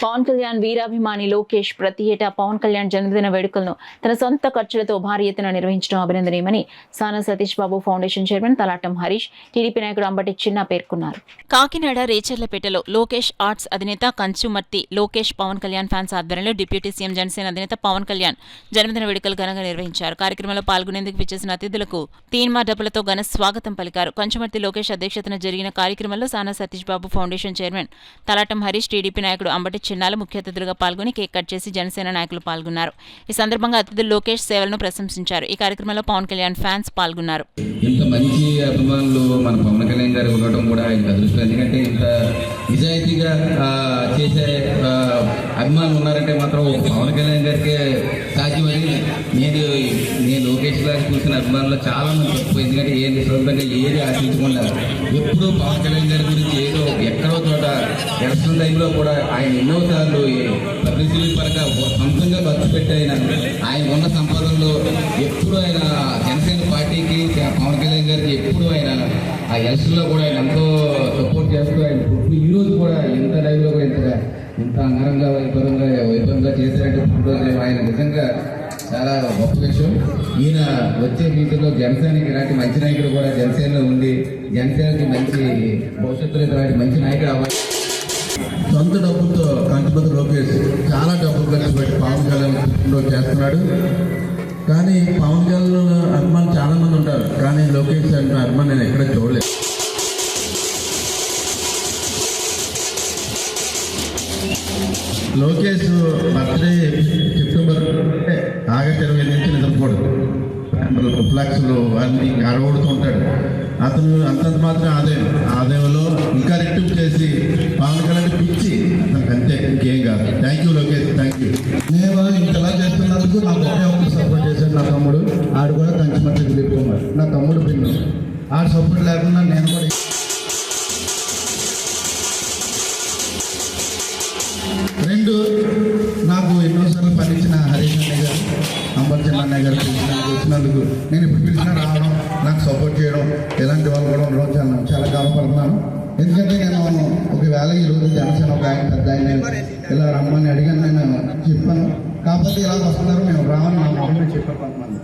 పవన్ కళ్యాణ్ వీరాభిమాని లోకేష్ ప్రతి ఏటా పవన్ కళ్యాణ్ జన్మదిన వేడుకలను తన సొంత ఖర్చులతో భారీ ఎత్తున నిర్వహించడం అభినందనీయమని Sana Satish Babu foundation chairman Talatam Harish, TDP నాయకుడు అంబటి చిన్న పేర్కొన్నారు. కాకినాడ రేచర్లపేటలో లోకేష్ ఆర్ట్స్ అధినేత కంచుమర్తి లోకేష్ పవన్ కళ్యాణ్ ఫ్యాన్స్ ఆధ్వర్యంలో డిప్యూటీ సీఎం జనసేన అధినేత పవన్ కళ్యాణ్ జన్మదిన వేడుకలు ఘనంగా నిర్వహించారు. కార్యక్రమంలో పాల్గొనేందుకు విచ్చేసిన అతిథులకు తీన్మా డబ్బులతో ఘన స్వాగతం పలికారు. కంచుమర్తి లోకేష్ అధ్యక్షతన జరిగిన కార్యక్రమంలో Sana Satish Babu foundation chairman Talatam Harish, TDP నాయకుడు అంబటి చిన్నాలు ముఖ్య అతిథులుగా పాల్గొని కేక్ కట్ చేసి జనసేన నాయకులు పాల్గొన్నారు. ఈ సందర్భంగా అతిథులు లోకేష్ సేవలను ప్రశంసించారు. ఈ కార్యక్రమంలో పవన్ కళ్యాణ్ ఫ్యాన్స్ పాల్గొన్నారు. ఇంత మంచి అభిమానులు మన పవన్ కళ్యాణ్ గారు ఉండటం కూడా ఆయన అదృష్టం. ఎందుకంటే ఇంత నిజాయితీగా చేసే అభిమానులు ఉన్నారంటే మాత్రం పవన్ కళ్యాణ్ గారికి సాధ్యమని నేను లోకేష్ గారు చూసిన అభిమానులు చాలా మంది తక్కువ. ఎందుకంటే ఏ నిశ్శబ్దంగా ఏది ఆశించకుండా ఎప్పుడూ పవన్ కళ్యాణ్ గారి గురించి ఏదో ఎక్కడో చోట ఎలక్షన్ టైంలో కూడా ఆయన ఎన్నోసార్లు పబ్లిసిటీ పరంగా సొంతంగా ఖర్చు పెట్టి ఆయన ఉన్న సంపాదనలో ఎప్పుడు ఆయన జనసేన పార్టీకి పవన్ కళ్యాణ్ గారికి ఎప్పుడు ఆయన ఆ ఎలక్షన్లో కూడా ఆయన ఎంతో సపోర్ట్ చేస్తూ ఆయన ఈ రోజు కూడా ఇంత టైంలో ఇంత అంగరంగా వైభవంగా చేశారంటే పుట్టినరోజు ఆయన నిజంగా చాలా గొప్ప విషయం. ఈయన వచ్చే వీటిలో జనసేనకి ఇలాంటి మంచి నాయకుడు కూడా జనసేనలో ఉండి జనసేనకి మంచి భవిష్యత్తులో ఇలాంటి మంచి నాయకుడు అవ్వాలి. సొంత డబ్బులతో కంచుమర్తి లోకేష్ చాలా డబ్బులు ఖర్చు పెట్టి పవన్ కళ్యాణ్ చేస్తున్నాడు. కానీ పవన్ కళ్యాణ్ అభిమానులు చాలా మంది ఉంటారు, కానీ లోకేష్ అంటే అభిమాని నేను ఎక్కడ చూడలేదు. లోకేష్ బర్త్డే సెప్టెంబర్ ఆగస్టు 25 నుంచి నిద్రపోడు, ఫ్లెక్స్లు అన్ని అడగొడుతుంటాడు. అతను అంతంత మాత్రం ఆదాయంలో ఇంకా రెట్టింపు చేసి పవన్ కళ్యాణ్ పిచ్చి అతనికి అంతే, ఇంకేం కాదు. Thank you Lokesh, thank you. నేను ఇంతలా చేస్తున్నందుకు నాకు ఒకే సపోర్ట్ చేశాడు నా తమ్ముడు. ఆడు కూడా కంచుమర్తి వెళ్ళిపోయాడు. నా తమ్ముడు పిన్ను ఆడు సపోర్ట్ లేకుండా నేను కూడా. రెండు, నాకు ఎన్నోసార్లు పండించిన హరీష్ అన్నయ్య గారు, అంబటి అన్నయ్య గారు వచ్చినందుకు నేను ఇప్పుడు పిలిచినా రావడం, నాకు సపోర్ట్ చేయడం, ఇలాంటి వాళ్ళు కూడా ఉండడం చాలా గర్వపడుతున్నాను. ఎందుకంటే నేను ఒకవేళ ఈరోజు జనసేన ఒక ఆయన పెద్ద ఆయన ఇలా రమ్మని అడిగాను, నేను చెప్పాను. కాకపోతే ఇలా వస్తున్నారు, మేము రావని నా మొహం చెప్పాను.